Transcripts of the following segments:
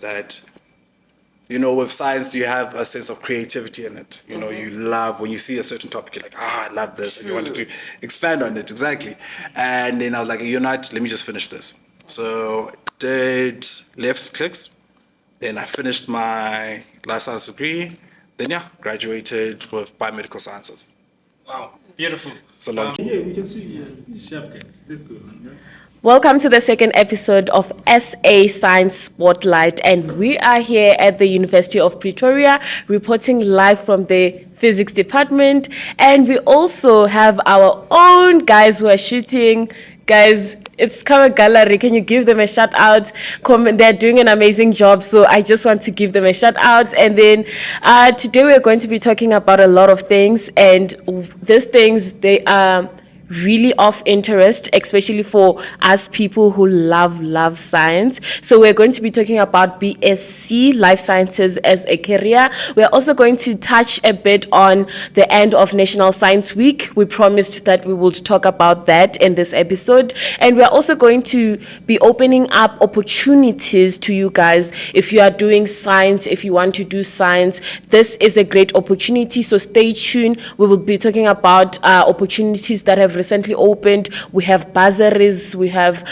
that, you know, with science, you have a sense of creativity in it. You know, you love, when you see a certain topic, you're like, I love this. And you wanted to expand on it, exactly. And then I was like, you're not, let me just finish this. So left clicks. Then I finished my life science degree. Then, graduated with Biomedical Sciences. Wow, beautiful. It's a long Yeah, we can see sharp guys. Let's go on. Welcome to the second episode of SA Science Spotlight, and we are here at the University of Pretoria reporting live from the physics department, and we also have our own guys who are shooting. Guys, it's Khanya Gallery. Can you give them a shout out? They're doing an amazing job, so I just want to give them a shout out. And then today we're going to be talking about a lot of things, and these things, they are really of interest, especially for us people who love science. So we're going to be talking about BSc Life Sciences as a career. We're also going to touch a bit on the end of National Science Week. We promised that we would talk about that in this episode, and we're also going to be opening up opportunities to you guys. If you are doing science, if you want to do science, this is a great opportunity, so stay tuned. We will be talking about opportunities that have recently opened. We have bursaries, we have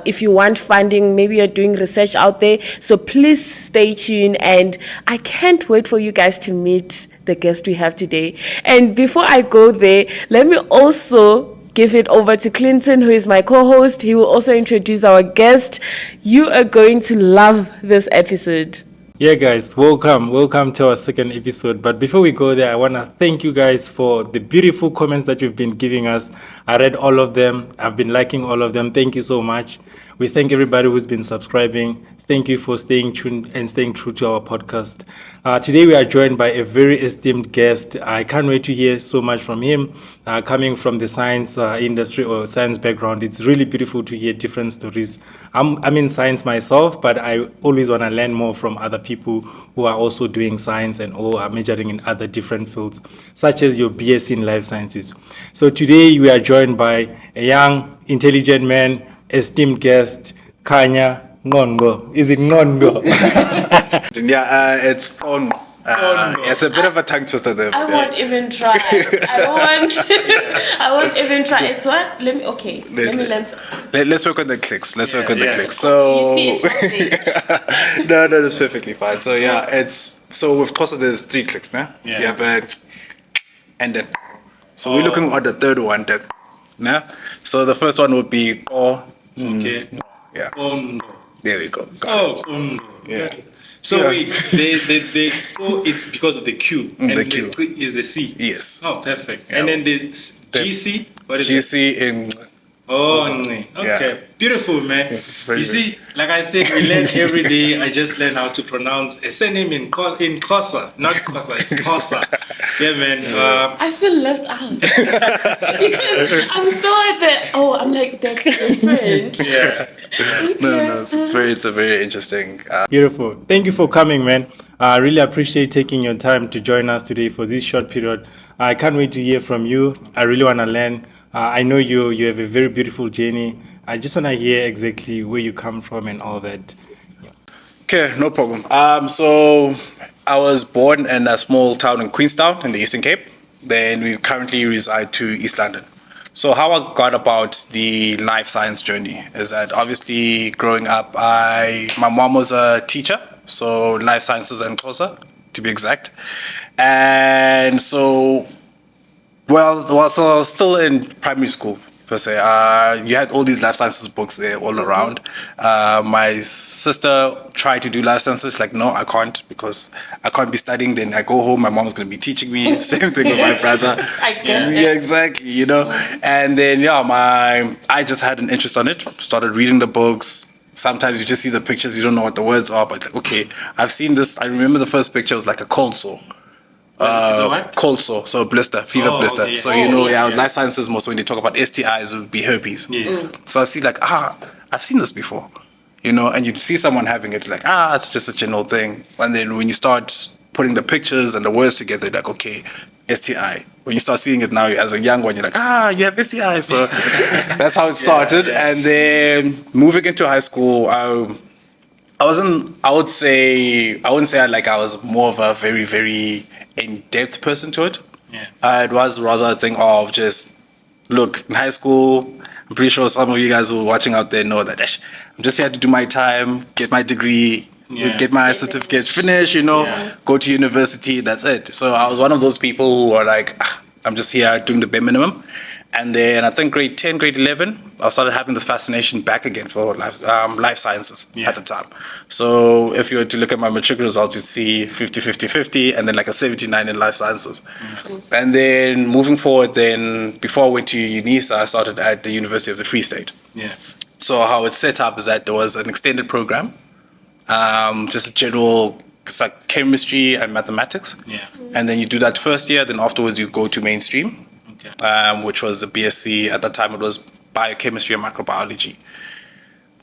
if you want funding, maybe you're doing research out there, so please stay tuned, and I can't wait for you guys to meet the guest we have today. And before I go there, let me also give it over to Clinton, who is my co-host. He will also introduce our guest. You are going to love this episode. Yeah, guys, welcome to our second episode. But before we go there, I want to thank you guys for the beautiful comments that you've been giving us. I read all of them. I've been liking all of them. Thank you so much. We thank everybody who's been subscribing. Thank you for staying tuned and staying true to our podcast. Today we are joined by a very esteemed guest. I can't wait to hear so much from him. Coming from the science industry or science background, it's really beautiful to hear different stories. I'm in science myself, but I always want to learn more from other people who are also doing science and who are majoring in other different fields, such as your BSc in Life Sciences. So today we are joined by a young, intelligent man, esteemed guest, Khanya Qongqo. Is it Qongqo? It's Qongqo. It's a bit of a tongue twister there. I won't even try. I won't even try. It's what? Let me learn. Let's work on the clicks. Work on the clicks. So you see, it's no, that's perfectly fine. So so with Xhosa there's 3 clicks, nah? Yeah. You have and then. So we're looking at the third one then. Nah? So the first one would be Okay. Yeah. Qongqo. There we go. Qongqo. Yeah. So wait, the O, it's because of the Q, and the Q is the C. Yes. Oh, perfect. Yeah. And then the GC. What is GC it? in. Okay, Yeah. Beautiful, man. Yes, it's very you see, like I said, we learn every day. I just learned how to pronounce a surname in Xhosa, not Xhosa, it's Xhosa. Yeah, man. I feel left out because I'm still at I'm like, that's different. Yeah. No, it's a very interesting. Beautiful. Thank you for coming, man. I really appreciate taking your time to join us today for this short period. I can't wait to hear from you. I really want to learn. I know you have a very beautiful journey. I just want to hear exactly where you come from and all that. Okay, no problem. So I was born in a small town in Queenstown in the Eastern Cape. Then we currently reside to East London. So how I got about the life science journey is that obviously growing up, my mom was a teacher, so life sciences and Xhosa, to be exact. And so, so I was still in primary school, per se. You had all these life sciences books there all around. My sister tried to do life sciences, like, no, I can't, because I can't be studying. Then I go home, my mom's going to be teaching me. Same thing with my brother. I guess. Yeah, exactly, you know. And then, I just had an interest on it, started reading the books. Sometimes you just see the pictures, you don't know what the words are, but like, okay, I've seen this. I remember the first picture was like a cold sore. Cold sore, so blister, fever blister. Okay, So life sciences, most when they talk about STIs, it would be herpes. Yes. So I see like, I've seen this before, and you see someone having it, like, it's just a general thing. And then when you start putting the pictures and the words together, like, okay, STI. When you start seeing it now as a young one, you're like, you have STI. So that's how it started. Yeah. And then moving into high school, I wasn't. I would say I wouldn't say I was more of a very very in-depth person to it. Yeah. It was rather a thing of just look in high school. I'm pretty sure some of you guys who are watching out there know that I'm just here to do my time, get my degree, Yeah. get my certificate, finish. Yeah. Go to university. That's it. So I was one of those people who are like, I'm just here doing the bare minimum. And then I think grade 10, grade 11, I started having this fascination back again for life sciences at the time. So if you were to look at my matric results, you'd see 50, 50, 50, and then like a 79 in life sciences. And then moving forward, then before I went to UNISA, I started at the University of the Free State. Yeah. So how it's set up is that there was an extended program, just a general, it's like chemistry and mathematics. Yeah. And then you do that first year, then afterwards you go to mainstream. Okay. Which was the BSc. At that time, it was biochemistry and microbiology.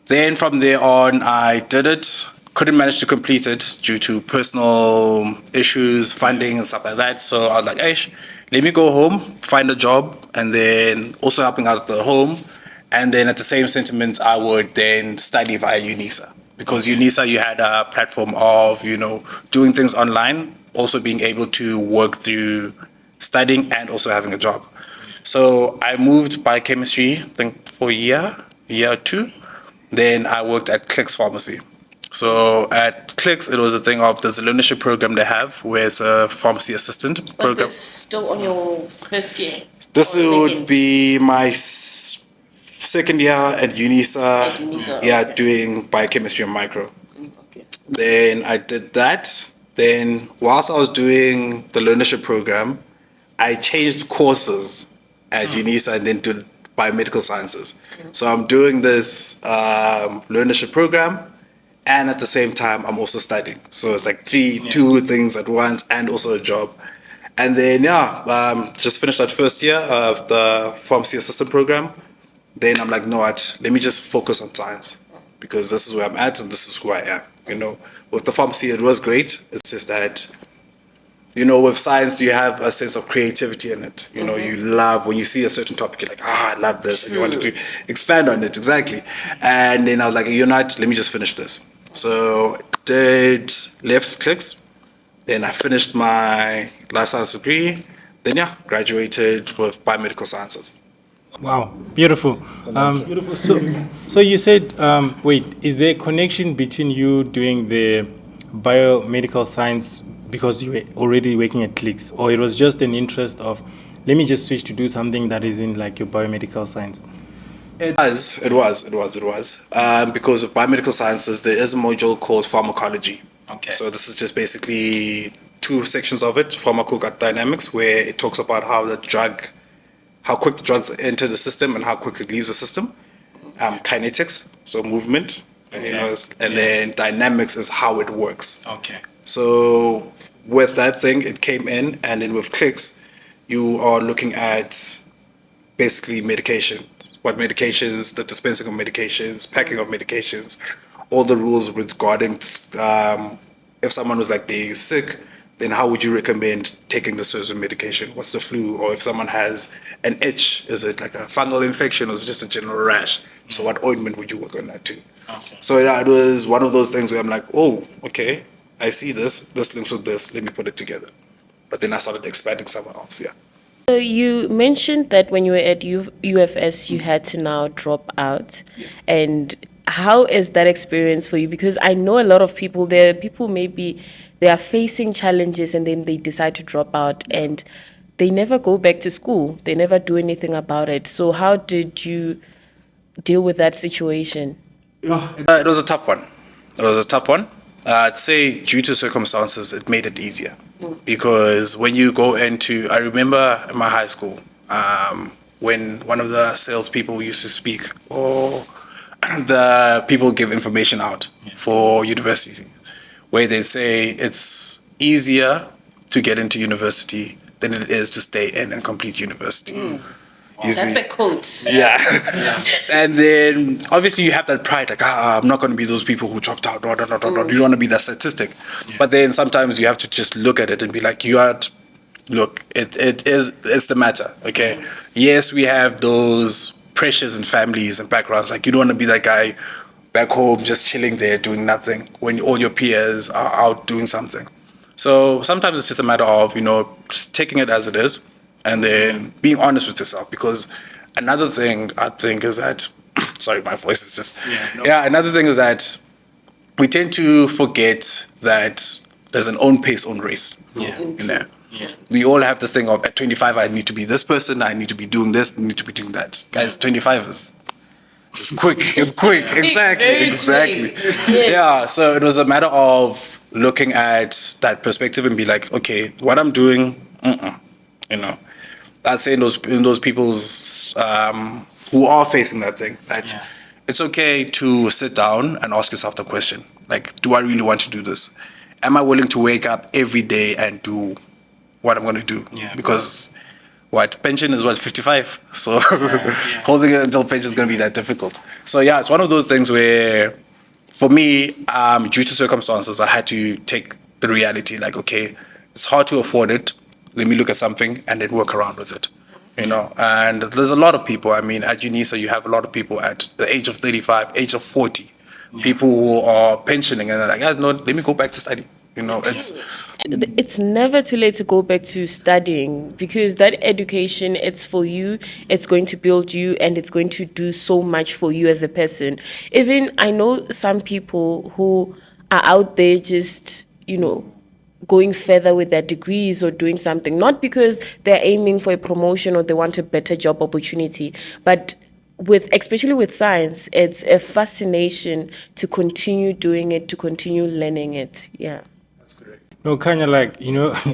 Then from there on, I did it. Couldn't manage to complete it due to personal issues, funding and stuff like that. So I was like, hey, let me go home, find a job, and then also helping out at the home. And then at the same sentiment, I would then study via UNISA. Because UNISA, you had a platform of, doing things online, also being able to work through studying and also having a job. So I moved biochemistry, I think for a year or two. Then I worked at Clicks Pharmacy. So at Clicks, it was a thing of there's a learnership program they have where it's a pharmacy assistant Was program. this still on your first year? This Or would second? be my second year at UNISA. At UNISA, Yeah, okay. doing biochemistry and micro. Okay. Then I did that. Then whilst I was doing the learnership program, I changed courses at UNISA and then did Biomedical Sciences. So I'm doing this learnership program, and at the same time, I'm also studying. So it's like two things at once, and also a job. And then just finished that first year of the pharmacy assistant program. Then I'm like, no, what? Let me just focus on science because this is where I'm at and this is who I am. With the pharmacy, it was great. It's just that with science, you have a sense of creativity in it. You love when you see a certain topic, you're like, I love this. And you wanted to expand on it, exactly. And then I was like, let me just finish this. So left Clicks. Then I finished my life science degree. Then graduated with Biomedical Sciences. Wow, beautiful. So you said, wait, is there a connection between you doing the biomedical science because you were already working at Clicks, or it was just an interest of, let me just switch to do something that is in like your biomedical science? It was. Because of biomedical sciences, there is a module called pharmacology. Okay. So this is just basically two sections of it, pharmacodynamics, where it talks about how quick the drugs enter the system and how quick it leaves the system. Kinetics, so movement, then dynamics is how it works. Okay. So with that thing, it came in, and then with Clicks, you are looking at basically medication. What medications, the dispensing of medications, packing of medications, all the rules regarding if someone was like being sick, then how would you recommend taking the certain medication? What's the flu? Or if someone has an itch, is it like a fungal infection or is it just a general rash? So what ointment would you work on that too? Okay. So it was one of those things where I'm like, oh, okay, I see this links with this, let me put it together. But then I started expanding somewhere else, So you mentioned that when you were at UFS, you had to now drop out. And how is that experience for you? Because I know a lot of people, maybe they are facing challenges and then they decide to drop out and they never go back to school. They never do anything about it. So how did you deal with that situation? It was a tough one. I'd say due to circumstances, it made it easier. Because when you go I remember in my high school, when one of the salespeople used to speak, or the people give information out for universities, where they say it's easier to get into university than it is to stay in and complete university. That's a quote. Yeah. And then obviously you have that pride, like, I'm not going to be those people who dropped out. No. You don't want to be that statistic. But then sometimes you have to just look at it and be like, it's the matter. Okay. Yes, we have those pressures and families and backgrounds. Like you don't want to be that guy back home just chilling there doing nothing when all your peers are out doing something. So sometimes it's just a matter of, just taking it as it is and then being honest with yourself. Because another thing I think is that, sorry, my voice is just, another thing is that we tend to forget that there's an own pace, own race. We all have this thing of at 25, I need to be this person, I need to be doing this, I need to be doing that. Guys, 25 is quick. It's quick. Exactly. Yeah. So it was a matter of looking at that perspective and be like, okay, what I'm doing, I'd say in those people's who are facing that thing, that it's okay to sit down and ask yourself the question, like, do I really want to do this? Am I willing to wake up every day and do what I'm going to do? Because pension is 55, so holding it until pension is going to be that difficult. So it's one of those things where, for me, due to circumstances, I had to take the reality, like, okay, it's hard to afford it. Let me look at something and then work around with it. And there's a lot of people. I mean, at UNISA, you have a lot of people at the age of 35, age of 40, people who are pensioning and they're like, no, let me go back to study. It's never too late to go back to studying, because that education, it's for you, it's going to build you, and it's going to do so much for you as a person. Even I know some people who are out there just, going further with their degrees or doing something, not because they're aiming for a promotion or they want a better job opportunity, but especially with science, it's a fascination to continue doing it, to continue learning it. Yeah. No, kind of like,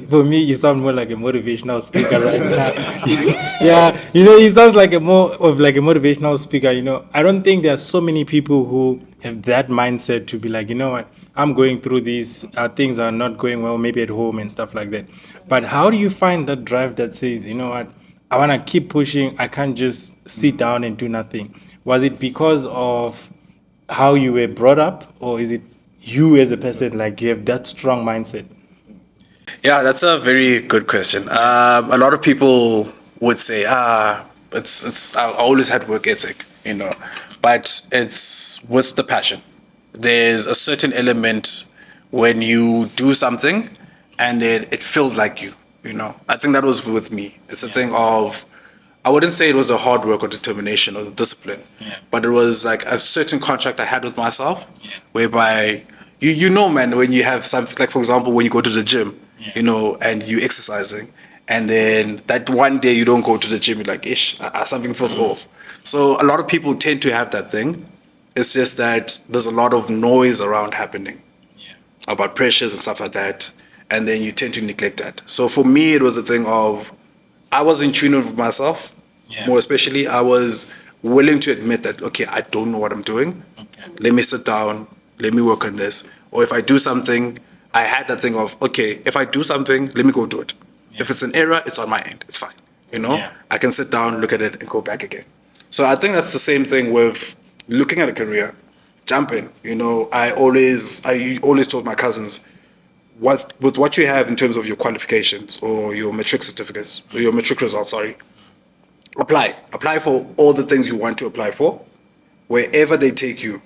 for me, you sound more like a motivational speaker right now. He sounds like more of like a motivational speaker. I don't think there are so many people who have that mindset to be like, you know what, I'm going through these things are not going well, maybe at home and stuff like that. But how do you find that drive that says, you know what, I want to keep pushing, I can't just sit down and do nothing? Was it because of how you were brought up, or is it you as a person, like you have that strong mindset? Yeah, that's a very good question. A lot of people would say, I always had work ethic, but it's with the passion. There's a certain element when you do something and then it feels like you. I think that was with me. It's a thing of, I wouldn't say it was a hard work or determination or discipline, but it was like a certain contract I had with myself, whereby man, when you have something, like for example, when you go to the gym, and you exercising, and then that one day you don't go to the gym, you're like, something feels off. So a lot of people tend to have that thing. It's just that there's a lot of noise around happening about pressures and stuff like that, and then you tend to neglect that. So for me, it was a thing of, I was in tune with myself. More especially, I was willing to admit that, okay, I don't know what I'm doing. Let me sit down, let me work on this. Or if I do something, I had that thing of, okay, if I do something, let me go do it. If it's an error, it's on my end. It's fine. I can sit down, look at it, and go back again. So I think that's the same thing with looking at a career, jumping. I always told my cousins, with what you have in terms of your qualifications or your matric certificates, or your matric results, apply for all the things you want to apply for. Wherever they take you,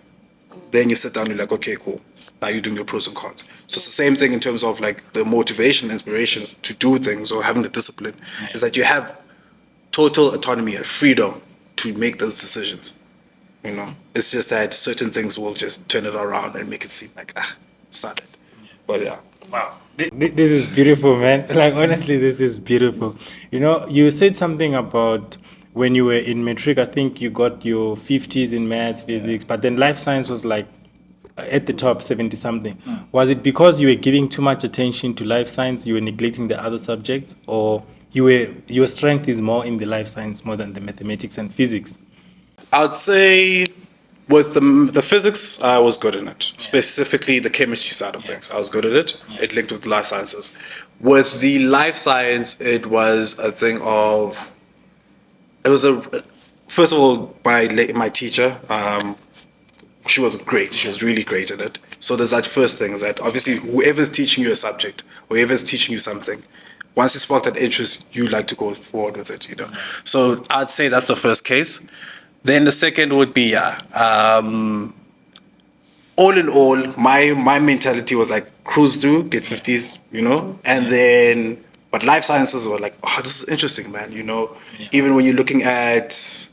then you sit down and you're like, okay, cool. Now you're doing your pros and cons. So it's the same thing in terms of like the motivation, inspirations to do things or having the discipline, is that you have total autonomy and freedom to make those decisions. It's just that certain things will just turn it around and make it seem like, it's not it. But yeah. Wow. This is beautiful, man. Like, honestly, this is beautiful. You said something about when you were in matric, I think you got your 50s in maths, physics, but then life science was like at the top, 70 something. Was it because you were giving too much attention to life science, you were neglecting the other subjects, or your strength is more in the life science more than the mathematics and physics? I'd say with the physics, I was good in it. Specifically the chemistry side of things, I was good at it. It linked with life sciences. With the life science, it was a thing of, first of all, my teacher, she was great. She was really great at it. So there's that first thing, is that obviously whoever's teaching you a subject, whoever's teaching you something, once you spark that interest, you like to go forward with it, So I'd say that's the first case. Then the second would be, all in all, my mentality was like cruise through, get 50s, and then, but life sciences were like, oh, this is interesting, man, even when you're looking at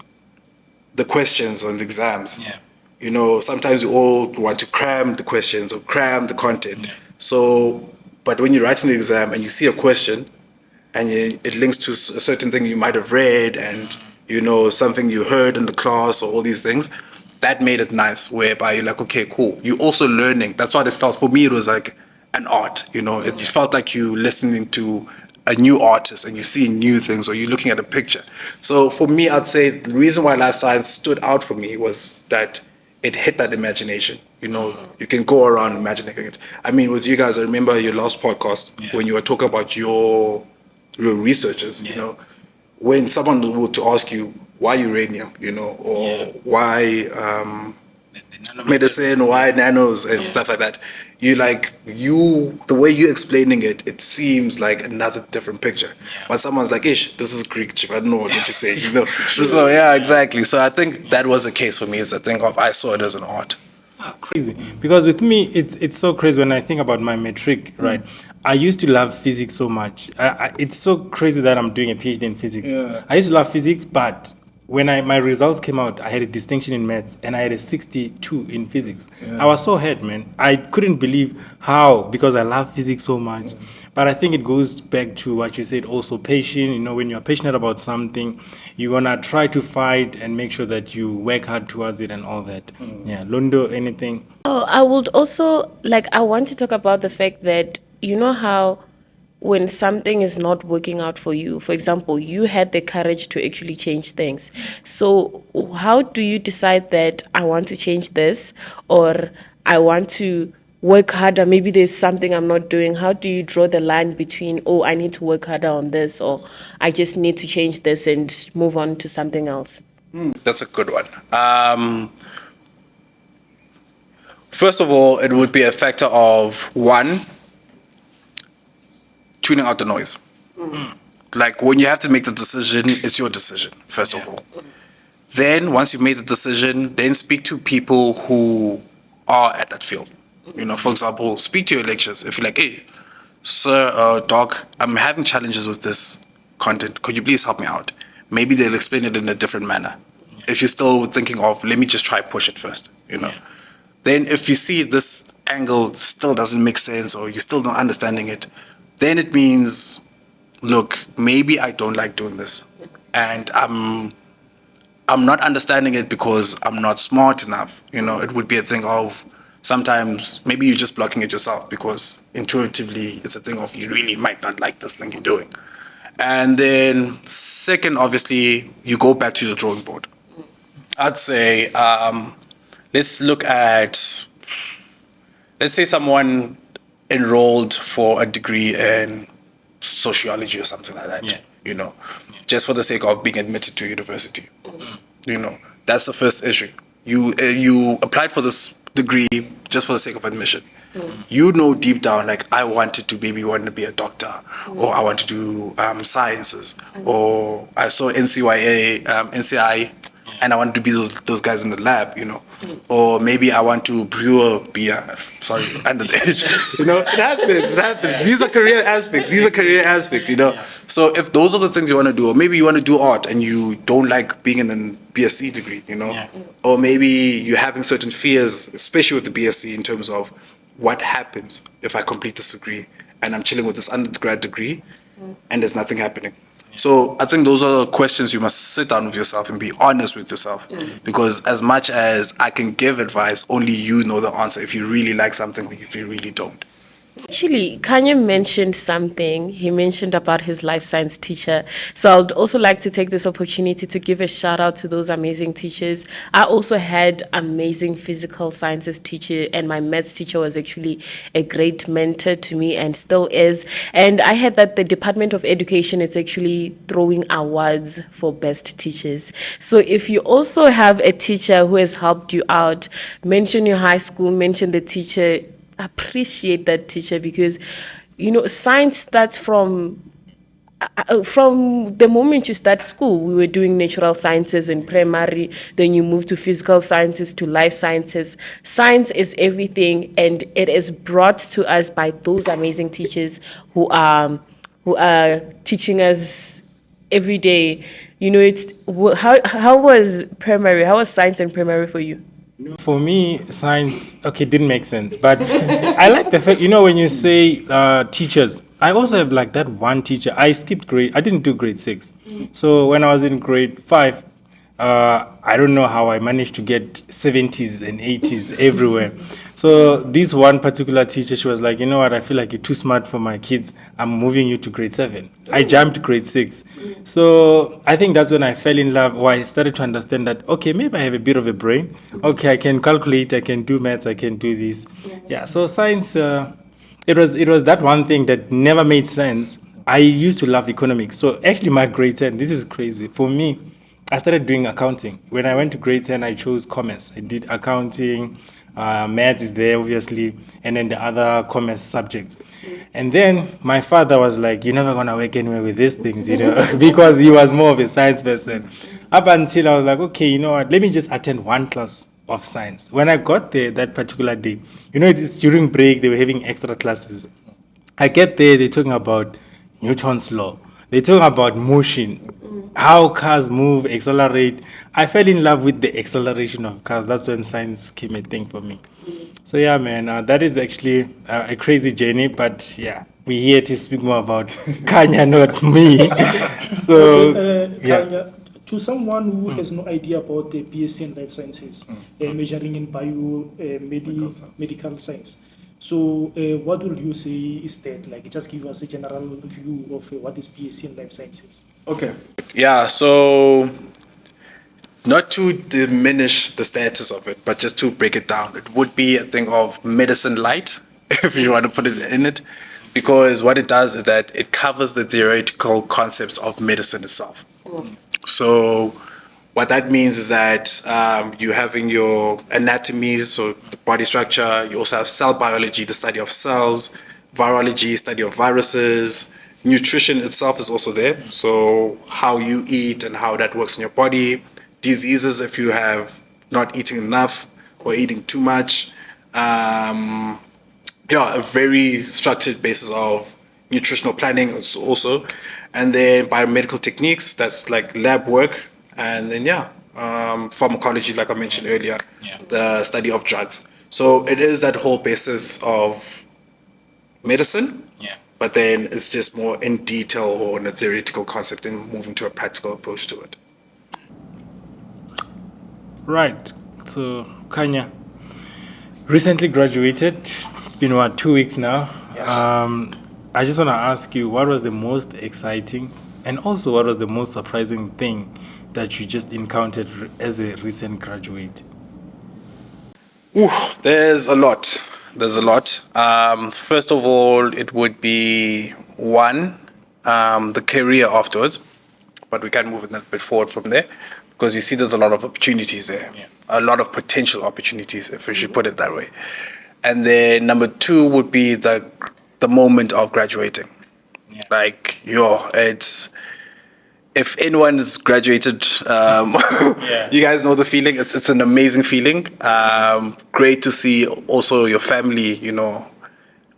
the questions on the exams, sometimes you all want to cram the questions or cram the content. So, but when you're writing the exam and you see a question and it links to a certain thing you might have read and, something you heard in the class or all these things, that made it nice, whereby you're like, okay, cool. You're also learning. That's what it felt. For me, it was like an art, It felt like you listening to a new artist and you're seeing new things or you're looking at a picture. So for me, I'd say the reason why life science stood out for me was that it hit that imagination. You can go around imagining it. I mean, with you guys, I remember your last podcast when you were talking about your researches, when someone would to ask you why uranium, or why medicine, why nanos and stuff like that. The way you're explaining it, it seems like another different picture. When someone's like, ish, this is Greek, chief, I don't know what you're saying, So yeah, exactly. So I think that was the case for me, is I saw it as an art. Crazy, because with me it's so crazy when I think about my metric, right? I used to love physics so much. It's so crazy that I'm doing a PhD in physics. I used to love physics, but when my results came out, I had a distinction in maths and I had a 62 in physics. I was so hurt, man. I couldn't believe how, because I love physics so much. But I think it goes back to what you said, also patient. When you're passionate about something, you want to try to fight and make sure that you work hard towards it and all that. Yeah, Londo, anything? Oh, I would also, I want to talk about the fact that, how when something is not working out for you, for example, you had the courage to actually change things. So how do you decide that I want to change this, or I want to work harder? Maybe there's something I'm not doing. How do you draw the line between, I need to work harder on this, or I just need to change this and move on to something else? That's a good one. First of all, it would be a factor of, one, tuning out the noise. Like when you have to make the decision, it's your decision, first of all. Then once you've made the decision, then speak to people who are at that field. For example, speak to your lecturers. If you're like, hey, sir, doc, I'm having challenges with this content. Could you please help me out? Maybe they'll explain it in a different manner. If you're still thinking of, let me just try push it first, Then if you see this angle still doesn't make sense or you're still not understanding it, then it means, look, maybe I don't like doing this. And I'm not understanding it because I'm not smart enough. It would be a thing of, sometimes maybe you're just blocking it yourself because intuitively it's a thing of you really might not like this thing you're doing. And then second, obviously, you go back to the drawing board. I'd say, let's say someone enrolled for a degree in sociology or something like that, just for the sake of being admitted to university. That's the first issue. You applied for this degree just for the sake of admission. Deep down, like, I wanted to be a doctor, or I want to do sciences, or I saw NCI, and I want to be those guys in the lab, or maybe I want to brew a beer. Sorry, under the age, it happens. These are career aspects. So if those are the things you want to do, or maybe you want to do art and you don't like being in a BSc degree, or maybe you're having certain fears, especially with the BSc, in terms of what happens if I complete this degree and I'm chilling with this undergrad degree and there's nothing happening. So I think those are the questions you must sit down with yourself and be honest with yourself. Because as much as I can give advice, only you know the answer if you really like something or if you really don't. Actually, Khanya mentioned something. He mentioned about his life science teacher. So I'd also like to take this opportunity to give a shout out to those amazing teachers. I also had amazing physical sciences teacher, and my maths teacher was actually a great mentor to me and still is. And I heard that the Department of Education is actually throwing awards for best teachers. So if you also have a teacher who has helped you out, mention your high school, mention the teacher. Appreciate that teacher, because science starts from from the moment you start school, we were doing natural sciences in primary, then you move to physical sciences, to life sciences. Science is everything, and it is brought to us by those amazing teachers who are teaching us every day. You know, how was primary? How was science in primary for you? For me, science, okay, didn't make sense. But I like the fact, when you say teachers, I also have like that one teacher. I skipped I didn't do grade 6. So when I was in grade 5, I don't know how I managed to get 70s and 80s everywhere. So this one particular teacher, she was like, you know what, I feel like you're too smart for my kids. I'm moving you to grade 7. I jumped grade 6. So I think that's when I fell in love, or I started to understand that, okay, maybe I have a bit of a brain. Okay, I can calculate, I can do maths, I can do this. Yeah, so science, it was that one thing that never made sense. I used to love economics. So actually my grade 10, this is crazy. For me, I started doing accounting. When I went to grade 10, I chose commerce. I did accounting, maths is there, obviously, and then the other commerce subjects. And then my father was like, you're never going to work anywhere with these things, because he was more of a science person. Up until I was like, okay, you know what, let me just attend one class of science. When I got there that particular day, it is during break, they were having extra classes. I get there, they're talking about Newton's law. They talk about motion, how cars move, accelerate. I fell in love with the acceleration of cars. That's when science came a thing for me. So yeah, man, that is actually a crazy journey. But yeah, we're here to speak more about Khanya, not me. So yeah. Khanya, to someone who has no idea about the BSc in life sciences, majoring in medical science. So what would you say is that? Like, just give us a general view of what is BSc in life sciences. Okay. Yeah, so not to diminish the status of it, but just to break it down, it would be a thing of medicine light, if you want to put it in it, because what it does is that it covers the theoretical concepts of medicine itself. So what that means is that you having your anatomies, so the body structure. You also have cell biology, the study of cells, virology, study of viruses. Nutrition itself is also there, so how you eat and how that works in your body. Diseases, if you have not eating enough or eating too much. A very structured basis of nutritional planning also. And then biomedical techniques, that's like lab work. And then, pharmacology, like I mentioned earlier, the study of drugs. So it is that whole basis of medicine, but then it's just more in detail or in a theoretical concept and moving to a practical approach to it. Right. So, Khanya, recently graduated. It's been, 2 weeks now? Yeah. I just want to ask you, what was the most exciting and also what was the most surprising thing that you just encountered as a recent graduate? There's a lot. First of all, it would be the career afterwards, but we can move it a bit forward from there because you see there's a lot of opportunities there, a lot of potential opportunities, if we should put it that way. And then number 2 would be the moment of graduating. Like, it's, if anyone has graduated, you guys know the feeling. It's an amazing feeling. Great to see also your family,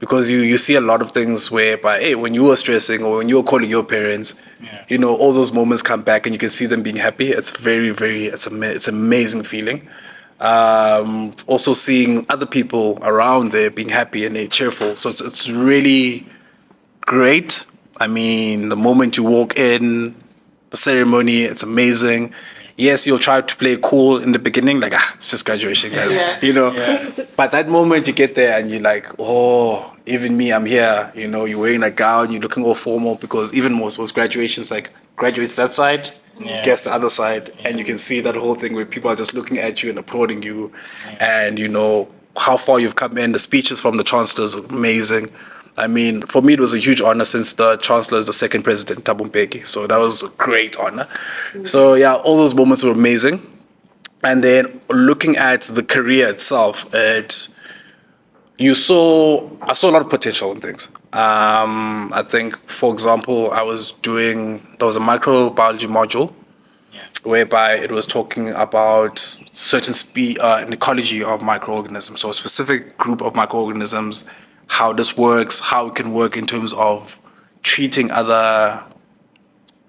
because you see a lot of things whereby, hey, when you were stressing or when you were calling your parents, all those moments come back and you can see them being happy. It's very, very, it's an amazing feeling. Also seeing other people around there being happy and they're cheerful. So it's really great. I mean, the moment you walk in, the ceremony, it's amazing. Yes, you'll try to play cool in the beginning, like, it's just graduation, guys, But that moment you get there and you're like, oh, even me, I'm here. You're wearing a gown, you're looking all formal, because even most graduations, like, graduates that side, guests the other side, and you can see that whole thing where people are just looking at you and applauding you, and how far you've come in. The speeches from the chancellors are amazing. I mean, for me, it was a huge honor since the chancellor is the second president, Thabo Mbeki. So that was a great honor. So all those moments were amazing. And then looking at the career itself, I saw a lot of potential in things. I think, for example, there was a microbiology module whereby it was talking about certain an ecology of microorganisms, so a specific group of microorganisms, how this works, how it can work in terms of treating other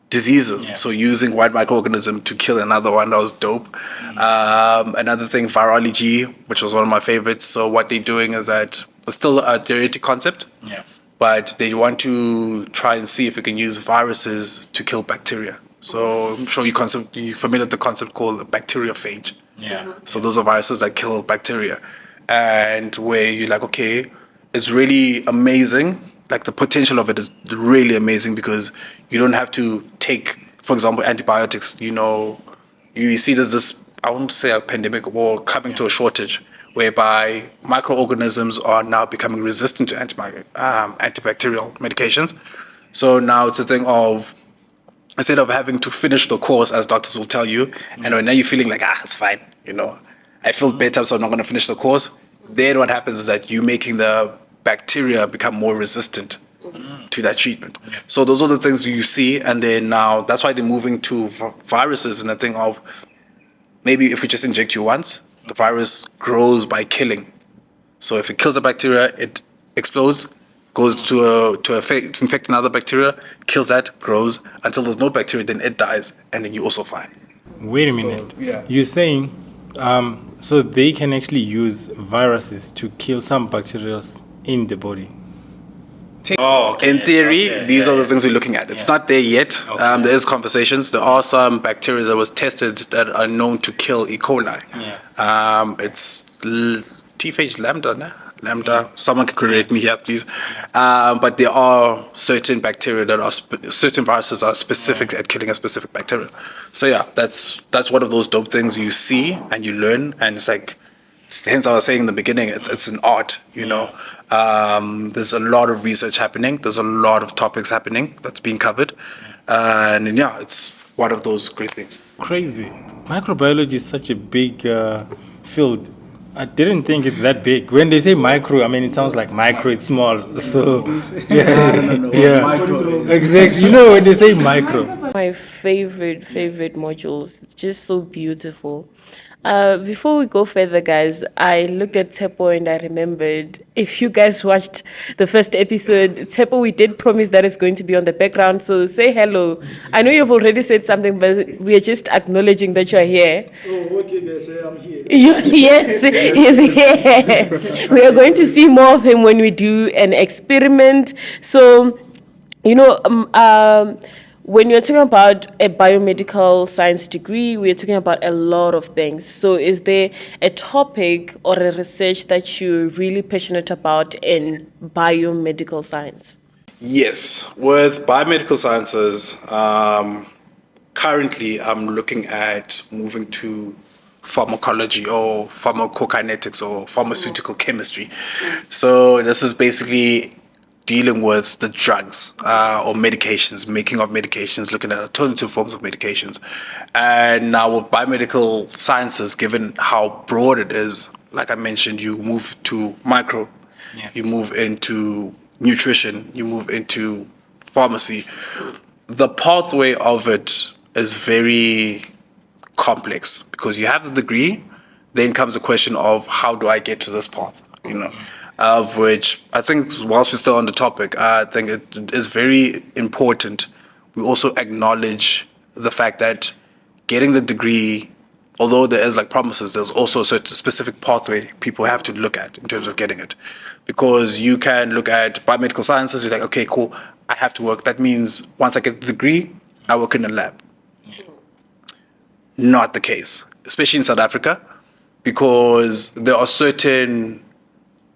diseases. So using one microorganism to kill another one, that was dope. Another thing, virology, which was one of my favorites. So what they're doing is that it's still a theoretic concept, but they want to try and see if we can use viruses to kill bacteria. So I'm sure you're familiar with the concept called bacteriophage. So those are viruses that kill bacteria. And where you're like, okay, it's really amazing. Like the potential of it is really amazing because you don't have to take, for example, antibiotics. You see there's this, I won't say a pandemic or coming to a shortage whereby microorganisms are now becoming resistant to antibacterial medications. So now it's a thing of, instead of having to finish the course, as doctors will tell you, and now you're feeling like, it's fine, I feel better, so I'm not going to finish the course. Then what happens is that you're making the bacteria become more resistant to that treatment. So those are the things you see, and then now that's why they're moving to viruses and the thing of maybe if we just inject you once, the virus grows by killing. So if it kills a bacteria, it explodes, goes to infect another bacteria, kills that, grows until there's no bacteria, then it dies, and then you're also fine. Wait a minute. You're saying so they can actually use viruses to kill some bacteria in the body? In theory, these are the things we're looking at. It's not there yet. There is conversations. There are some bacteria that was tested that are known to kill E. coli. It's T-phage lambda. Someone can correct me here, please. But there are certain bacteria that are certain viruses are specific at killing a specific bacteria. So that's one of those dope things you see and you learn, and it's like. Hence, I was saying in the beginning, it's an art, There's a lot of research happening. There's a lot of topics happening that's being covered. And it's one of those great things. Crazy. Microbiology is such a big field. I didn't think it's that big. When they say micro, it sounds like micro, it's small. So, Micro. Exactly. When they say micro. My favorite modules. It's just so beautiful. Before we go further, guys, I looked at Tepo and I remembered, if you guys watched the first episode, Tepo, we did promise that it's going to be on the background, so say hello. I know you've already said something, but we are just acknowledging that you're here. Oh, okay, guys, I'm here. Yes, he's here. We are going to see more of him when we do an experiment. So, when you're talking about a biomedical science degree, we're talking about a lot of things. So is there a topic or a research that you're really passionate about in biomedical science? Yes, with biomedical sciences, currently I'm looking at moving to pharmacology or pharmacokinetics or pharmaceutical chemistry. So this is basically dealing with the drugs or medications, making of medications, looking at alternative forms of medications. And now with biomedical sciences, given how broad it is, like I mentioned, you move to micro, you move into nutrition, you move into pharmacy. The pathway of it is very complex because you have the degree, then comes a question of how do I get to this path, of which I think whilst we're still on the topic, I think it is very important we also acknowledge the fact that getting the degree, although there is promises, there's also a certain specific pathway people have to look at in terms of getting it. Because you can look at biomedical sciences, you're like, okay, cool, I have to work. That means once I get the degree, I work in a lab. Not the case, especially in South Africa, because there are certain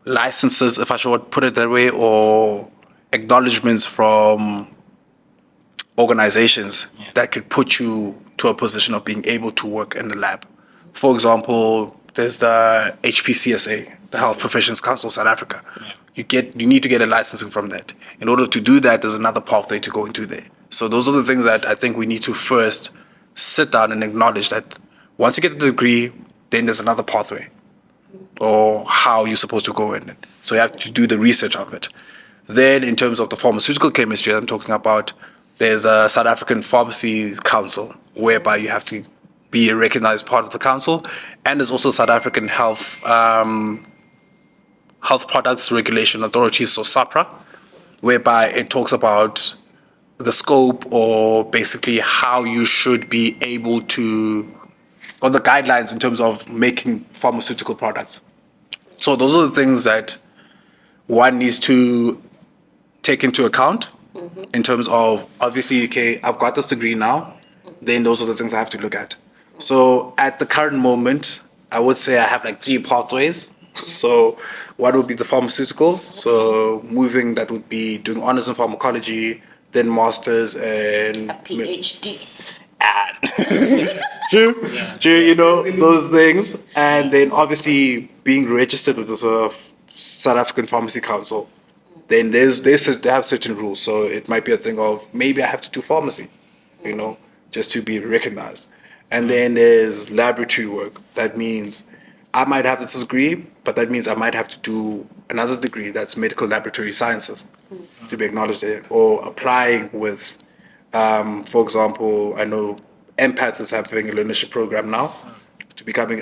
licenses, if I should put it that way, or acknowledgements from organizations that could put you to a position of being able to work in the lab. For example, there's the HPCSA, the Health Professions Council of South Africa. You need to get a licensing from that. In order to do that, there's another pathway to go into there. So those are the things that I think we need to first sit down and acknowledge that once you get the degree, then there's another pathway or how you're supposed to go in it. So you have to do the research of it. Then in terms of the pharmaceutical chemistry I'm talking about, there's a South African Pharmacy Council, whereby you have to be a recognized part of the council. And there's also South African Health Products Regulation Authority, so SAPRA, whereby it talks about the scope or basically how you should be able to, or the guidelines in terms of making pharmaceutical products. So those are the things that one needs to take into account in terms of, obviously, okay, I've got this degree now, then those are the things I have to look at. So at the current moment, I would say I have like 3 pathways. So one would be the pharmaceuticals. So moving, that would be doing honors in pharmacology, then masters and PhD. True, you know, those things. And then obviously being registered with the South African Pharmacy Council. Then they have certain rules. So it might be a thing of maybe I have to do pharmacy, you know, just to be recognized. And then there's laboratory work. That means I might have this degree, but that means I might have to do another degree that's medical laboratory sciences to be acknowledged there, or applying with, for example, I know Empath is having a learnership program now to becoming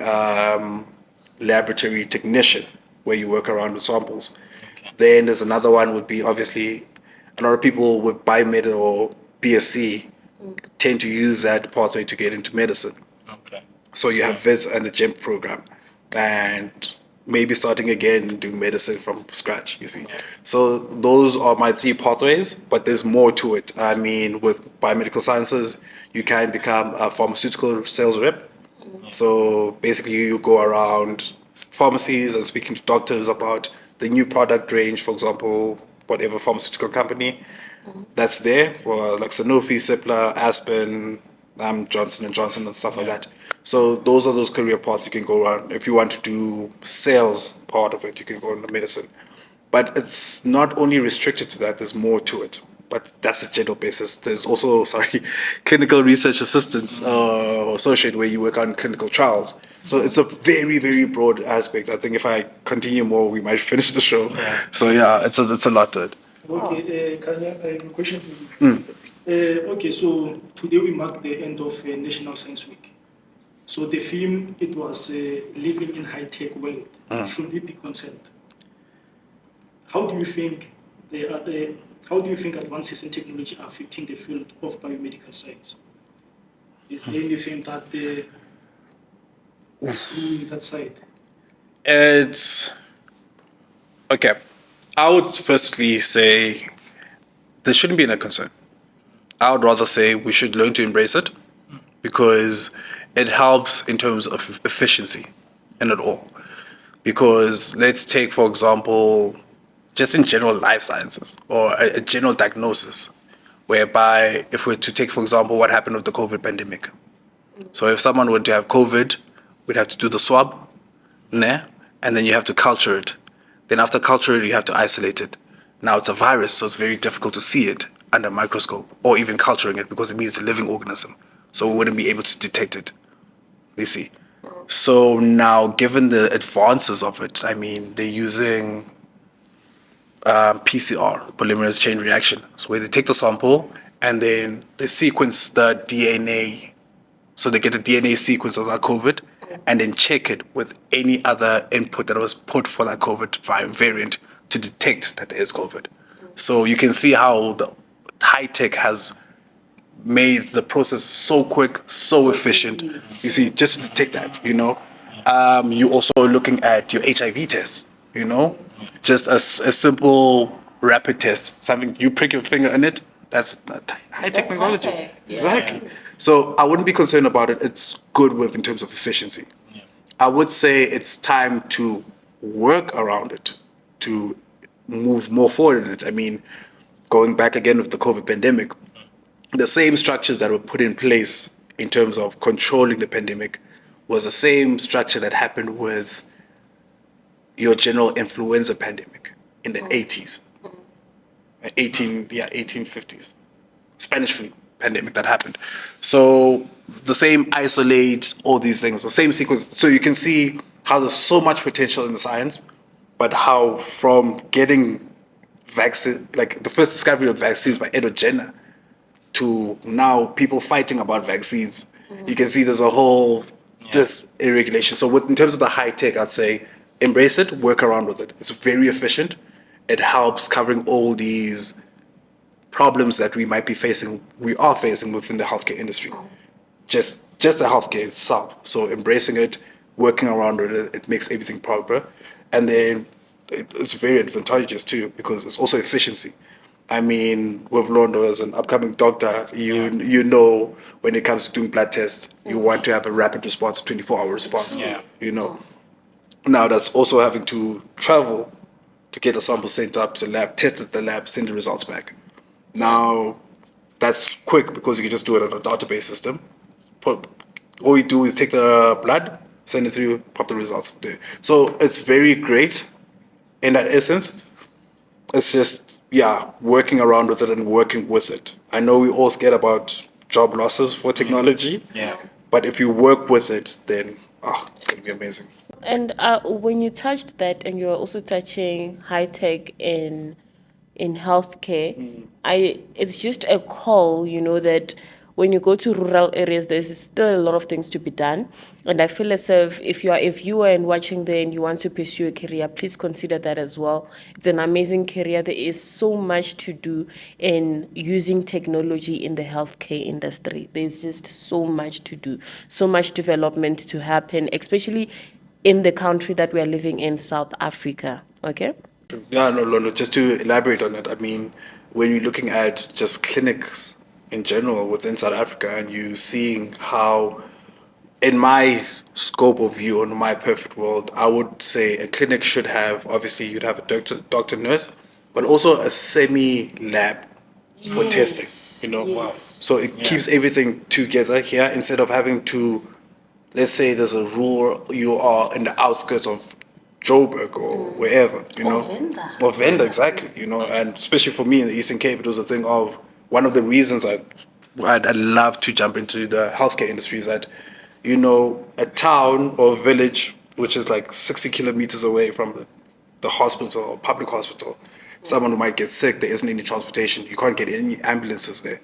laboratory technician, where you work around with samples. Then there's another one would be, obviously, a lot of people with biomedical or BSc tend to use that pathway to get into medicine. Okay. So you have VIS and the GEMP program, and maybe starting again doing medicine from scratch, you see. So those are my 3 pathways, but there's more to it. I mean, with biomedical sciences, you can become a pharmaceutical sales rep. So basically you go around pharmacies and speaking to doctors about the new product range, for example, whatever pharmaceutical company that's there, or like Sanofi, Cipla, Aspen, Johnson & Johnson and stuff like that. So those are those career paths you can go around. If you want to do sales part of it, you can go into medicine. But it's not only restricted to that, there's more to it. But that's a general basis. There's also, clinical research assistants or associate, where you work on clinical trials. So it's a very, very broad aspect. I think if I continue more, we might finish the show. So yeah, it's a lot to it. Okay, Khanya, I have a question for you. Okay, so today we mark the end of National Science Week. So the theme, it was living in high-tech world. Should we be concerned? How do you think advances in technology are affecting the field of biomedical science? Is there anything that is doing that side? It's okay. I would firstly say there shouldn't be any concern. I would rather say we should learn to embrace it, because it helps in terms of efficiency in it all. Because let's take, for example, just in general life sciences or a general diagnosis, whereby if we're to take, for example, what happened with the COVID pandemic. So if someone were to have COVID, we'd have to do the swab, and then you have to culture it. Then after culture it, you have to isolate it. Now it's a virus, so it's very difficult to see it under a microscope or even culturing it, because it needs a living organism. So we wouldn't be able to detect it, you see. So now, given the advances of it, I mean, they're using PCR, polymerase chain reaction. So where they take the sample and then they sequence the DNA. So they get the DNA sequence of that COVID and then check it with any other input that was put for that COVID variant to detect that there is COVID. So you can see how the Hightech has made the process so quick, so efficient. You see, just to detect that, you know. You also looking at your HIV test, you know, just a simple rapid test, something you prick your finger in it. That's high technology. High-tech, yeah. Exactly. So I wouldn't be concerned about it. It's good with in terms of efficiency. I would say it's time to work around it, to move more forward in it. I mean, going back again with the COVID pandemic, the same structures that were put in place in terms of controlling the pandemic was the same structure that happened with your general influenza pandemic in the 80s. 1850s. Spanish flu pandemic that happened. So the same isolates all these things, the same sequence. So you can see how there's so much potential in the science, but how from getting vaccine, like the first discovery of vaccines by Edward Jenner, to now people fighting about vaccines. You can see there's a whole this irregulation. So in terms of the high tech, I'd say embrace it, work around with it. It's very efficient. It helps covering all these problems that we are facing within the healthcare industry. Just the healthcare itself. So embracing it, working around with it, it makes everything proper. And then it's very advantageous too, because it's also efficiency. I mean, with Londo as an upcoming doctor, you know when it comes to doing blood tests, you want to have a rapid response, 24-hour response. You know. Now that's also having to travel to get a sample sent up to the lab, test at the lab, send the results back. Now that's quick because you can just do it on a database system. All you do is take the blood, send it through, pop the results there. So it's very great in that essence. It's just working around with it and working with it. I know we all scared about job losses for technology. But if you work with it, then it's going to be amazing. And when you touched that, and you're also touching high tech in healthcare, it's just a call, that when you go to rural areas, there's still a lot of things to be done. And I feel as if you are watching there and you want to pursue a career, please consider that as well. It's an amazing career. There is so much to do in using technology in the healthcare industry. There's just so much to do, so much development to happen, especially in the country that we are living in, South Africa. Okay? Yeah, no, just to elaborate on it, I mean, when you're looking at just clinics in general within South Africa, and you seeing how, in my scope of view, in my perfect world, I would say a clinic should have, obviously you'd have a doctor, nurse, but also a semi-lab for testing, So it keeps everything together here instead of having to, let's say there's a rule, you are in the outskirts of Joburg or wherever, Or Venda, exactly, and especially for me in the Eastern Cape, it was a thing of, one of the reasons I'd love to jump into the healthcare industry is that, a town or village which is like 60 kilometers away from the hospital or public hospital, someone who might get sick, there isn't any transportation, you can't get any ambulances there.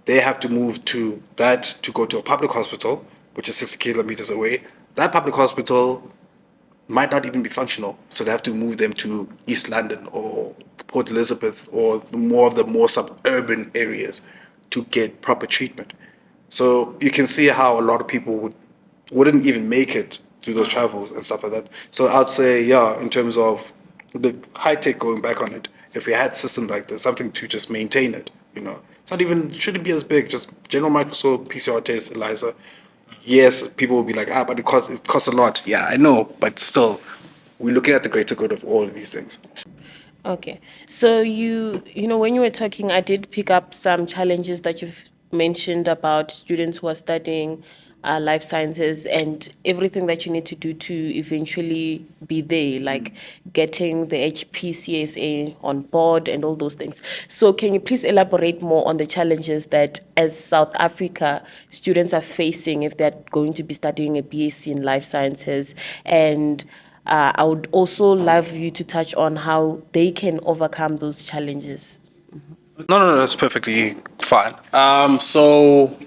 They have to move to go to a public hospital, which is 60 kilometers away. That public hospital might not even be functional, so they have to move them to East London or Port Elizabeth or more suburban areas to get proper treatment. So you can see how a lot of people wouldn't even make it through those travels and stuff like that. So I'd say, in terms of the high tech, going back on it, if we had systems like this, something to just maintain it, it's not even, shouldn't be as big, just general microscope, PCR test, ELISA. Yes, people will be like, but it costs a lot. Yeah, I know, but still, we're looking at the greater good of all of these things. Okay. So when you were talking, I did pick up some challenges that you've mentioned about students who are studying life sciences and everything that you need to do to eventually be there, like getting the HPCSA on board and all those things. So can you please elaborate more on the challenges that as South Africa students are facing if they're going to be studying a BSc in life sciences? And I would also love you to touch on how they can overcome those challenges. No, that's perfectly fine. So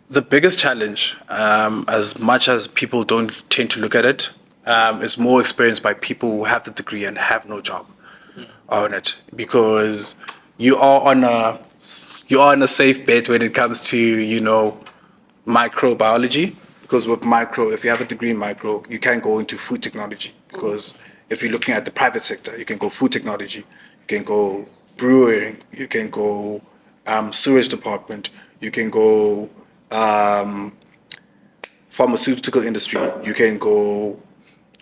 the biggest challenge, as much as people don't tend to look at it, is more experienced by people who have the degree and have no job on it, because you are on a safe bet when it comes to microbiology. Because with if you have a degree in micro, you can go into food technology. Because if you're looking at the private sector, you can go food technology, you can go brewing, you can go sewage department, you can go pharmaceutical industry, you can go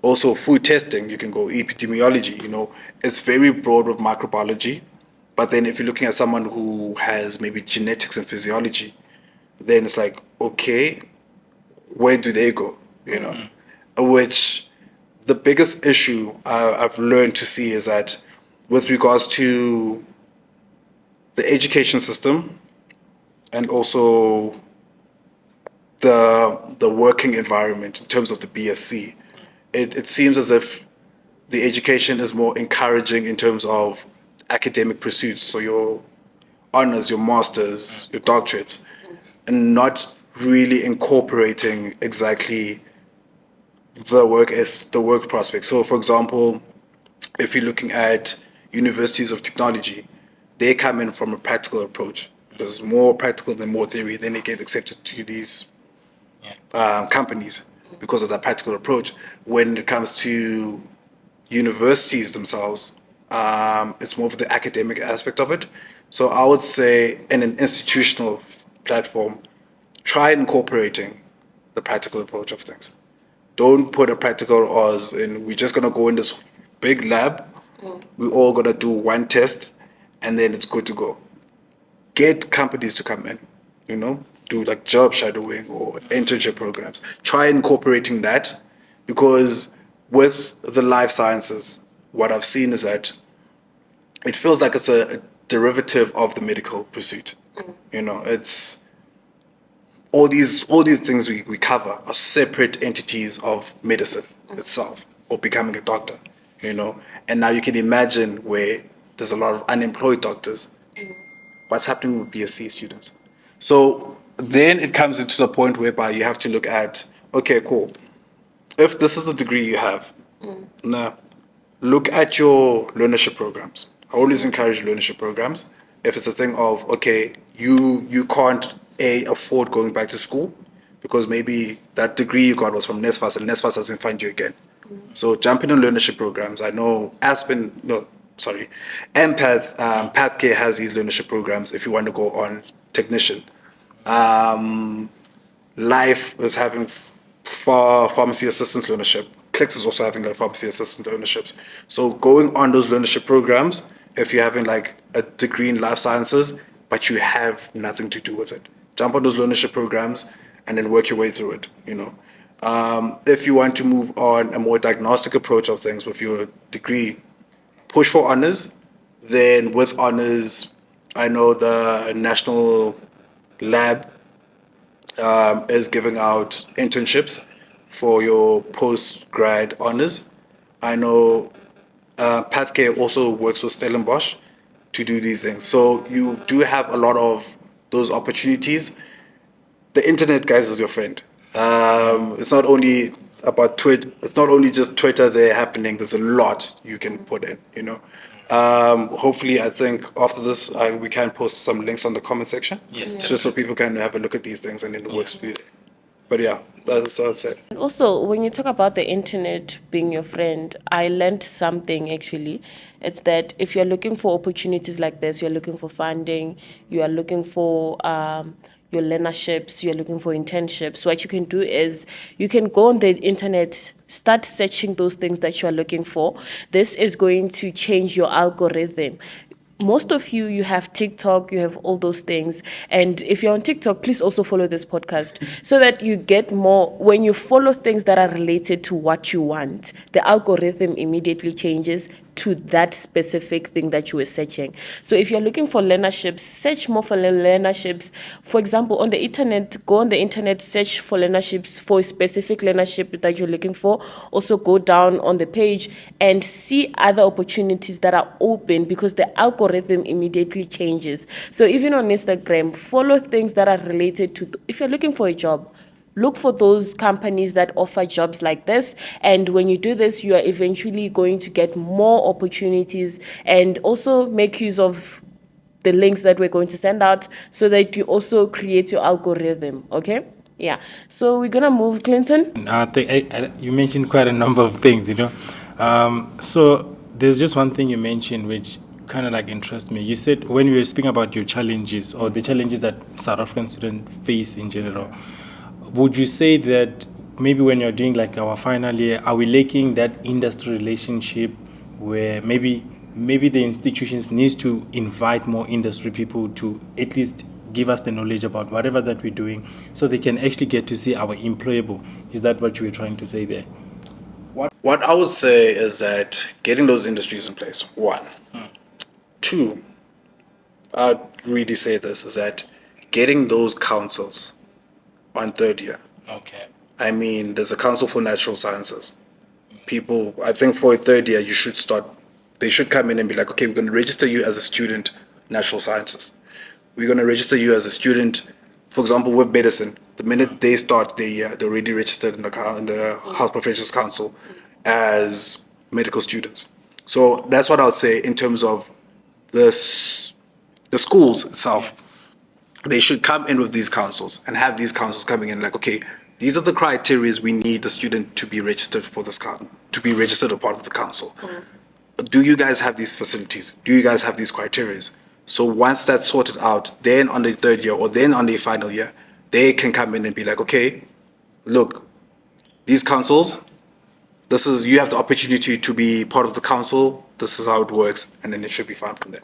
also food testing, you can go epidemiology. It's very broad with microbiology. But then if you're looking at someone who has maybe genetics and physiology, then it's like, okay, where do they go? Which the biggest issue I've learned to see is that with regards to the education system and also the working environment in terms of the BSc, it seems as if the education is more encouraging in terms of academic pursuits. So your honors, your masters, your doctorates, and not really incorporating exactly the work prospects. So, for example, if you're looking at universities of technology, they come in from a practical approach because more practical than more theory. Then they get accepted to these companies because of that practical approach. When it comes to universities themselves, it's more of the academic aspect of it. So I would say in an institutional platform, try incorporating the practical approach of things. Don't put a practical as in we're just gonna go in this big lab, we're all gonna do one test and then it's good to go. Get companies to come in, do like job shadowing or internship programs. Try incorporating that because with the life sciences, what I've seen is that it feels like it's a derivative of the medical pursuit. It's all these things we cover are separate entities of medicine itself or becoming a doctor, And now you can imagine where there's a lot of unemployed doctors. What's happening with BSc students? So then it comes into the point whereby you have to look at, okay, cool. If this is the degree you have, now look at your learnership programs. I always encourage learnership programs. If it's a thing of, okay, you can't afford going back to school because maybe that degree you got was from NSFAS and NSFAS doesn't find you again. So jump into learnership programs. I know Empath, PathCare has these learnership programs if you want to go on technician. Life is having pharmacy assistance learnership. Clicks is also having like pharmacy assistant learnerships. So going on those learnership programs, if you're having like a degree in life sciences, but you have nothing to do with it, jump on those learnership programs and then work your way through it, If you want to move on a more diagnostic approach of things with your degree, push for honors. Then with honors, I know the National Lab is giving out internships for your post-grad honors. I know PathCare also works with Stellenbosch to do these things. So you do have a lot of those opportunities. The internet, guys, is your friend. It's not only about Twitter. It's not only just Twitter there happening. There's a lot you can put in, Hopefully, I think after this, we can post some links on the comment section. Yes. Just so people can have a look at these things and it works for you. But yeah, that's what I'd say. And also, when you talk about the internet being your friend, I learned something actually. It's that if you're looking for opportunities like this, you're looking for funding, you are looking for your learnerships, you're looking for internships, what you can do is you can go on the internet, start searching those things that you're looking for. This is going to change your algorithm. Most of you have TikTok, you have all those things. And if you're on TikTok, please also follow this podcast so that you get more. When you follow things that are related to what you want, the algorithm immediately changes to that specific thing that you were searching. So if you're looking for learnerships, search more for learnerships. For example, on the internet, go on the internet, search for learnerships for a specific learnership that you're looking for. Also go down on the page and see other opportunities that are open because the algorithm immediately changes. So even on Instagram, follow things that are related to, if you're looking for a job, look for those companies that offer jobs like this. And when you do this, you are eventually going to get more opportunities, and also make use of the links that we're going to send out so that you also create your algorithm. Okay? Yeah. So we're going to move, Clinton. You mentioned quite a number of things, So there's just one thing you mentioned which kind of like interests me. You said when you were speaking about your challenges or the challenges that South African students face in general, would you say that maybe when you're doing like our final year, are we lacking that industry relationship where maybe the institutions needs to invite more industry people to at least give us the knowledge about whatever that we're doing so they can actually get to see our employable? Is that what you were trying to say there? What I would say is that getting those industries in place, one. Two, I'd really say this, is that getting those councils on third year. Okay. I mean, there's a Council for Natural Sciences. people, I think for a third year, they should come in and be like, okay, we're going to register you as a student, natural sciences. We're going to register you as a student, for example, with medicine. The minute they start their year, they're already registered in the Health Professions Council as medical students. So that's what I would say in terms of the schools itself. They should come in with these councils and have these councils coming in like, okay, these are the criteria we need the student to be registered for this to be registered a part of the council. Do you guys have these facilities? Do you guys have these criteria? So once that's sorted out, then on the third year or then on the final year, they can come in and be like, okay, look, these councils, you have the opportunity to be part of the council, this is how it works, and then it should be fine from there.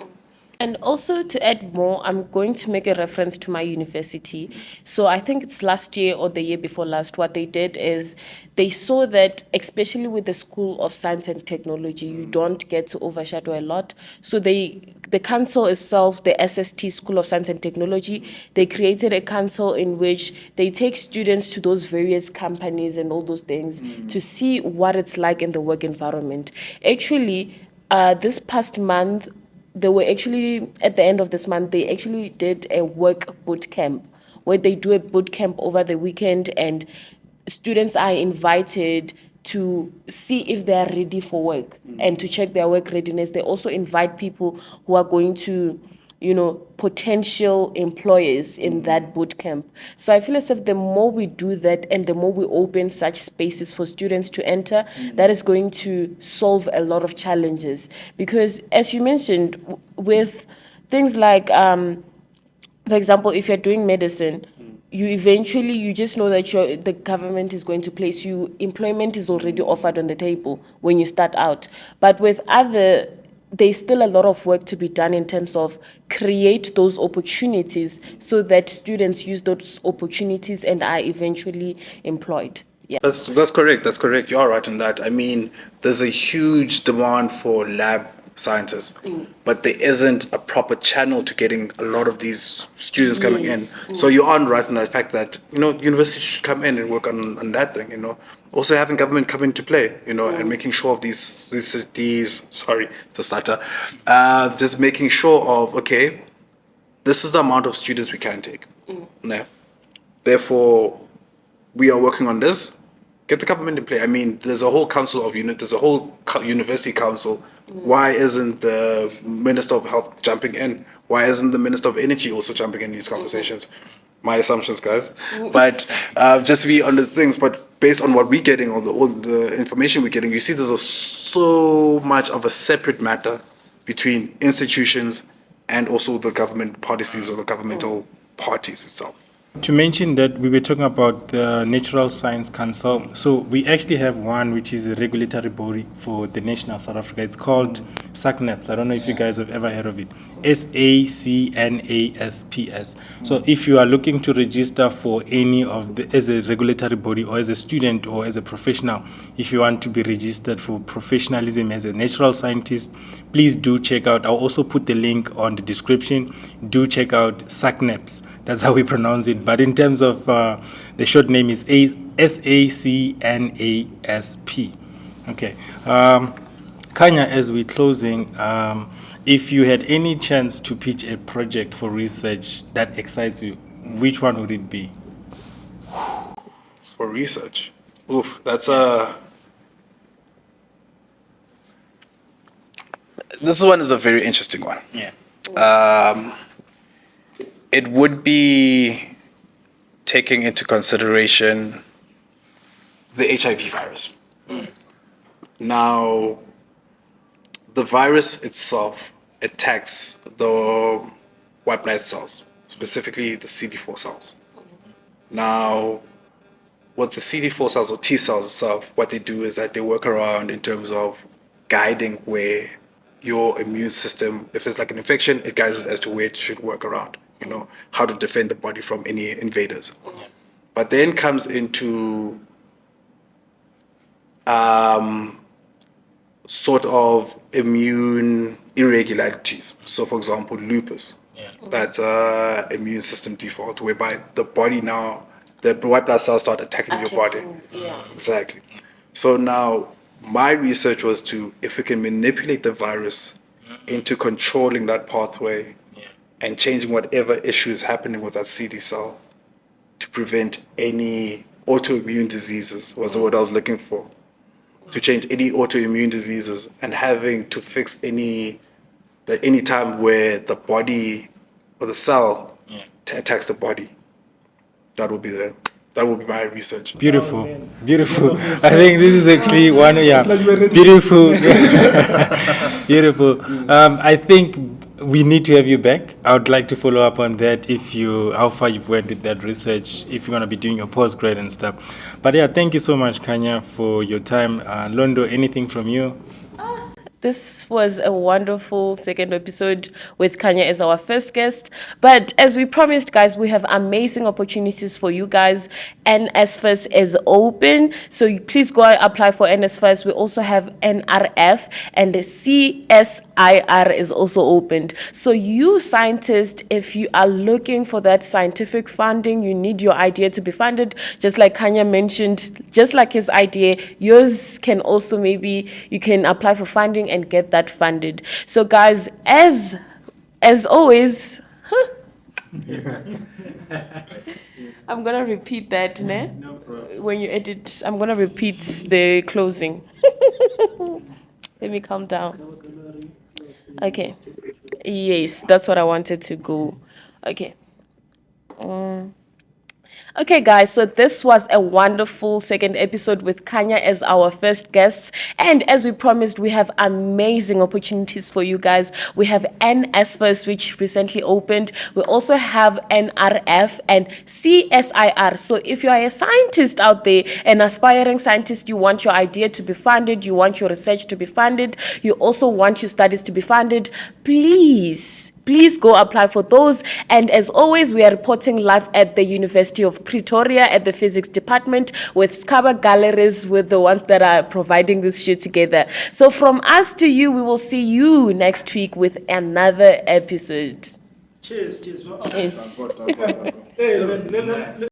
And also to add more, I'm going to make a reference to my university. So I think it's last year or the year before last, what they did is they saw that, especially with the School of Science and Technology, you don't get to overshadow a lot. So the council itself, the SST, School of Science and Technology, they created a council in which they take students to those various companies and all those things to see what it's like in the work environment. Actually, this past month, they were actually, at the end of this month, they actually did a work boot camp where they do a boot camp over the weekend and students are invited to see if they are ready for work and to check their work readiness. They also invite people who are going to, potential employers in that boot camp. So I feel as if the more we do that and the more we open such spaces for students to enter, that is going to solve a lot of challenges. Because as you mentioned, with things like, for example, if you're doing medicine, you just know that the government is going to place you, employment is already offered on the table when you start out. But with there's still a lot of work to be done in terms of create those opportunities so that students use those opportunities and are eventually employed. Yeah. That's correct. That's correct. You are right in that. I mean, there's a huge demand for lab scientists, but there isn't a proper channel to getting a lot of these students coming in. So you are right in the fact that, universities should come in and work on that thing, Also having government come into play, and making sure of these sorry, the stutter, just making sure of, okay, this is the amount of students we can take. Yeah. Therefore, we are working on this. Get the government in play. I mean, there's a whole council of there's a whole university council. Why isn't the Minister of Health jumping in? Why isn't the Minister of Energy also jumping in these conversations? My assumptions, guys. But just to be on the things, but based on what we're getting, all the information we're getting, you see there's so much of a separate matter between institutions and also the government policies or the governmental parties itself. To mention that we were talking about the Natural Science Council. So we actually have one which is a regulatory body for the nation of South Africa. It's called SACNASPS. I don't know if you guys have ever heard of it. SACNASPS. So if you are looking to register for any of as a regulatory body or as a student or as a professional, if you want to be registered for professionalism as a natural scientist, please do check out. I'll also put the link on the description. Do check out SACNASPS. That's how we pronounce it. But in terms of the short name is SACNASP. Okay. Khanya, as we're closing, if you had any chance to pitch a project for research that excites you, which one would it be? For research? Oof, that's this one is a very interesting one. Yeah. It would be taking into consideration the HIV virus. Now, the virus itself attacks the white blood cells, specifically the CD4 cells. Now, with the CD4 cells or T cells itself, what they do is that they work around in terms of guiding where your immune system, if there's like an infection, it guides it as to where it should work around, how to defend the body from any invaders. But then comes into sort of immune irregularities. So for example, lupus. That's immune system default, whereby the body now, the white blood cells start attacking your body. Yeah. Exactly. So now my research was to, if we can manipulate the virus into controlling that pathway and changing whatever issue is happening with that CD cell to prevent any autoimmune diseases, was what I was looking for. To change any autoimmune diseases and having to fix any time where the body or the cell attacks the body. That would be my research. Beautiful, Oh, man. beautiful. I think this is actually one, It's like we're ready. beautiful, beautiful. I think we need to have you back. I would like to follow up on that. How far you've went with that research, if you're gonna be doing your postgrad and stuff. But yeah, thank you so much, Khanya, for your time. Londo, anything from you? This was a wonderful second episode with Khanya as our first guest. But as we promised, guys, we have amazing opportunities for you guys. NSFAS is open, so please go and apply for NSFAS. We also have NRF, and the CSIR is also opened. So you scientists, if you are looking for that scientific funding, you need your idea to be funded. Just like Khanya mentioned, just like his idea, yours can also, maybe you can apply for funding and get that funded. So guys, as always, I'm gonna repeat that, ne? No problem. When you edit, I'm gonna repeat the closing. Let me calm down. Okay. Yes, that's what I wanted to go. Okay. Okay, guys, so this was a wonderful second episode with Khanya as our first guest. And as we promised, we have amazing opportunities for you guys. We have NSFAS, which recently opened. We also have NRF and CSIR. So if you are a scientist out there, an aspiring scientist, you want your idea to be funded, you want your research to be funded, you also want your studies to be funded, please go apply for those. And as always, we are reporting live at the University of Pretoria at the physics department with Skaba Galleries, with the ones that are providing this shit together. So from us to you, we will see you next week with another episode. Cheers. Yes. Hey,